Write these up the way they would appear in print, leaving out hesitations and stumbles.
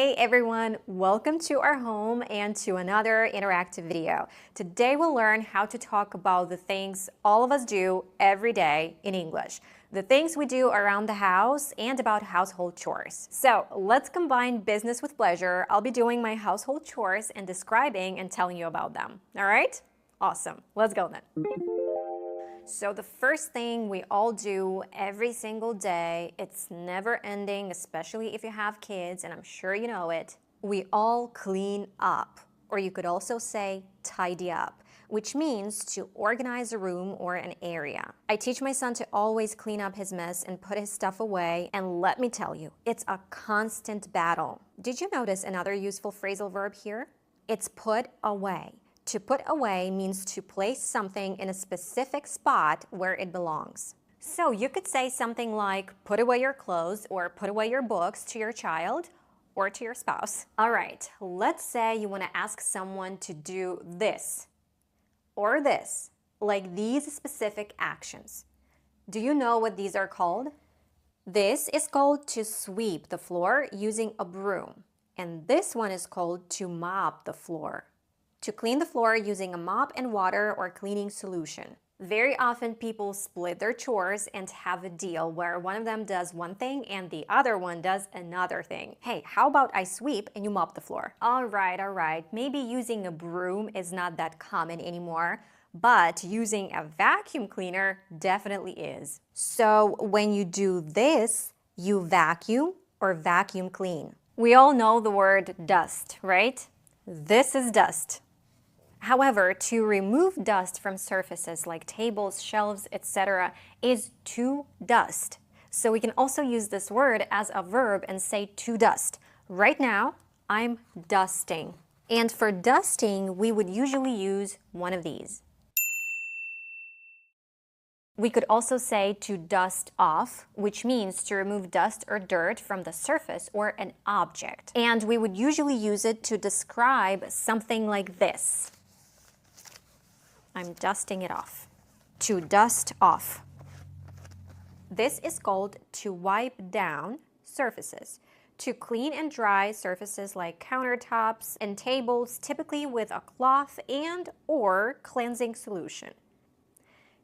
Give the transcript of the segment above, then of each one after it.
Hey everyone, welcome to our home and to another interactive video. Today we'll learn how to talk about the things all of us do every day in English. The things we do around the house and about household chores. So let's combine business with pleasure. I'll be doing my household chores and describing and telling you about them. All right? Awesome. Let's go then. So the first thing we all do every single day, it's never ending, especially if you have kids, and I'm sure you know it. We all clean up, or you could also say tidy up, which means to organize a room or an area. I teach my son to always clean up his mess and put his stuff away, and let me tell you, it's a constant battle. Did you notice another useful phrasal verb here? It's put away. To put away means to place something in a specific spot where it belongs. So you could say something like, put away your clothes or put away your books to your child or to your spouse. All right, let's say you want to ask someone to do this or this, like these specific actions. Do you know what these are called? This is called to sweep the floor using a broom, and this one is called to mop the floor. To clean the floor using a mop and water or cleaning solution. Very often people split their chores and have a deal where one of them does one thing and the other one does another thing. Hey, how about I sweep and you mop the floor? All right. Maybe using a broom is not that common anymore, but using a vacuum cleaner definitely is. So when you do this, you vacuum or vacuum clean. We all know the word dust, right? This is dust. However, to remove dust from surfaces like tables, shelves, etc. is to dust. So we can also use this word as a verb and say to dust. Right now, I'm dusting. And for dusting, we would usually use one of these. We could also say to dust off, which means to remove dust or dirt from the surface or an object. And we would usually use it to describe something like this. I'm dusting it off. To dust off. This is called to wipe down surfaces. To clean and dry surfaces like countertops and tables, typically with a cloth and or cleansing solution.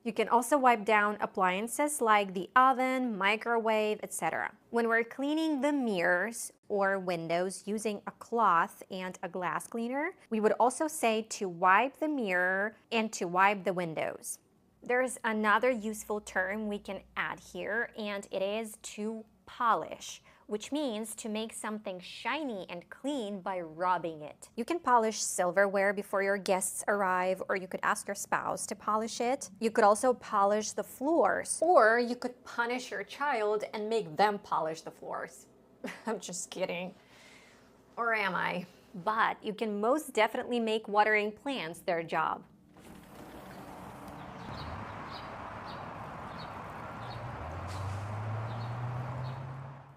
You can also wipe down appliances like the oven, microwave, etc. When we're cleaning the mirrors or windows using a cloth and a glass cleaner, we would also say to wipe the mirror and to wipe the windows. There's another useful term we can add here, and it is to polish, which means to make something shiny and clean by rubbing it. You can polish silverware before your guests arrive, or you could ask your spouse to polish it. You could also polish the floors, or you could punish your child and make them polish the floors. I'm just kidding. Or am I? But you can most definitely make watering plants their job.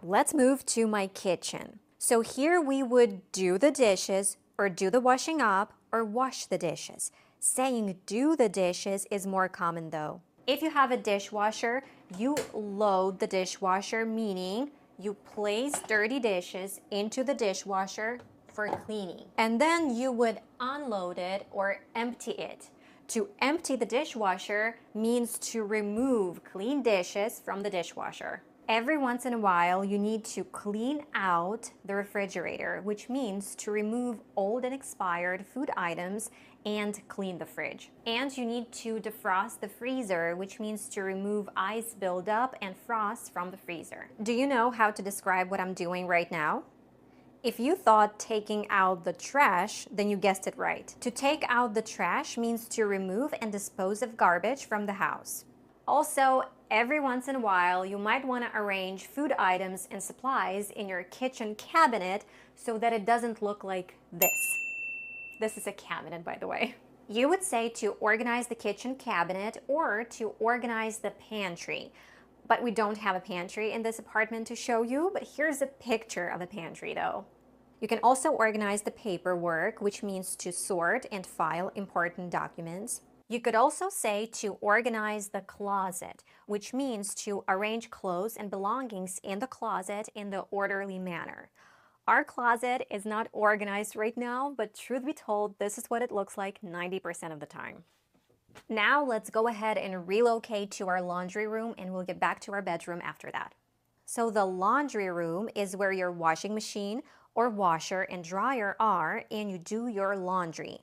Let's move to my kitchen. So here we would do the dishes or do the washing up or wash the dishes. Saying do the dishes is more common though. If you have a dishwasher, you load the dishwasher, meaning you place dirty dishes into the dishwasher for cleaning. And then you would unload it or empty it. To empty the dishwasher means to remove clean dishes from the dishwasher. Every once in a while, you need to clean out the refrigerator, which means to remove old and expired food items and clean the fridge. And you need to defrost the freezer, which means to remove ice buildup and frost from the freezer. Do you know how to describe what I'm doing right now? If you thought taking out the trash, then you guessed it right. To take out the trash means to remove and dispose of garbage from the house. Also, every once in a while, you might want to arrange food items and supplies in your kitchen cabinet so that it doesn't look like this. This is a cabinet, by the way. You would say to organize the kitchen cabinet or to organize the pantry. But we don't have a pantry in this apartment to show you, but here's a picture of a pantry though. You can also organize the paperwork, which means to sort and file important documents. You could also say to organize the closet, which means to arrange clothes and belongings in the closet in the orderly manner. Our closet is not organized right now, but truth be told, this is what it looks like 90% of the time. Now let's go ahead and relocate to our laundry room, and we'll get back to our bedroom after that. So the laundry room is where your washing machine or washer and dryer are, and you do your laundry.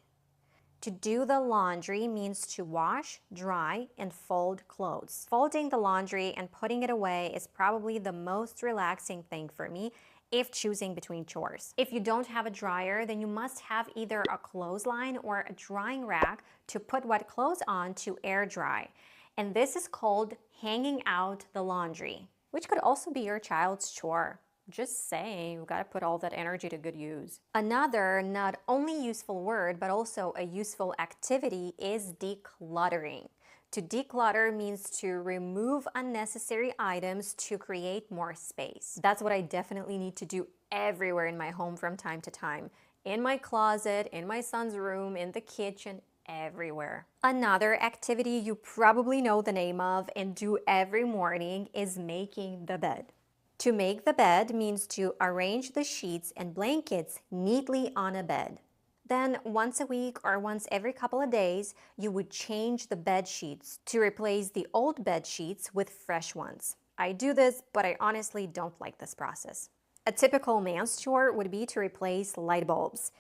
To do the laundry means to wash, dry, and fold clothes. Folding the laundry and putting it away is probably the most relaxing thing for me if choosing between chores. If you don't have a dryer, then you must have either a clothesline or a drying rack to put wet clothes on to air dry. And this is called hanging out the laundry, which could also be your child's chore. Just saying, you gotta put all that energy to good use. Another not only useful word, but also a useful activity is decluttering. To declutter means to remove unnecessary items to create more space. That's what I definitely need to do everywhere in my home from time to time. In my closet, in my son's room, in the kitchen, everywhere. Another activity you probably know the name of and do every morning is making the bed. To make the bed means to arrange the sheets and blankets neatly on a bed. Then once a week or once every couple of days, you would change the bed sheets to replace the old bed sheets with fresh ones. I do this, but I honestly don't like this process. A typical man's chore would be to replace light bulbs,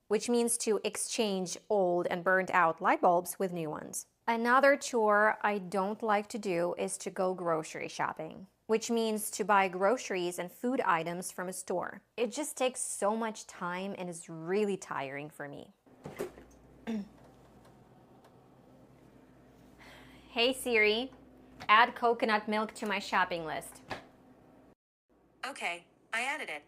which means to exchange old and burned out light bulbs with new ones. Another chore I don't like to do is to go grocery shopping, which means to buy groceries and food items from a store. It just takes so much time and is really tiring for me. Hey Siri, add coconut milk to my shopping list. Okay, I added it.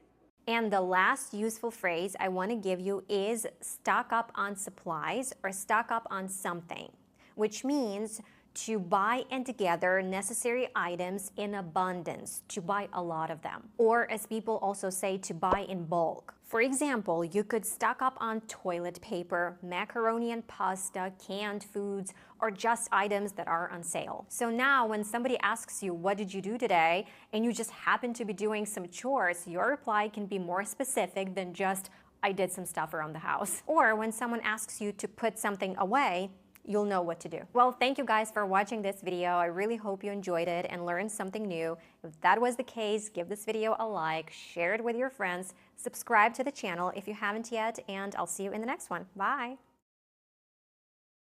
And the last useful phrase I want to give you is stock up on supplies or stock up on something, which means to buy and gather necessary items in abundance, to buy a lot of them. Or as people also say, to buy in bulk. For example, you could stock up on toilet paper, macaroni and pasta, canned foods, or just items that are on sale. So now when somebody asks you, what did you do today? And you just happen to be doing some chores, your reply can be more specific than just, I did some stuff around the house. Or when someone asks you to put something away, you'll know what to do. Well, thank you guys for watching this video. I really hope you enjoyed it and learned something new. If that was the case, give this video a like, share it with your friends, subscribe to the channel if you haven't yet, and I'll see you in the next one. Bye!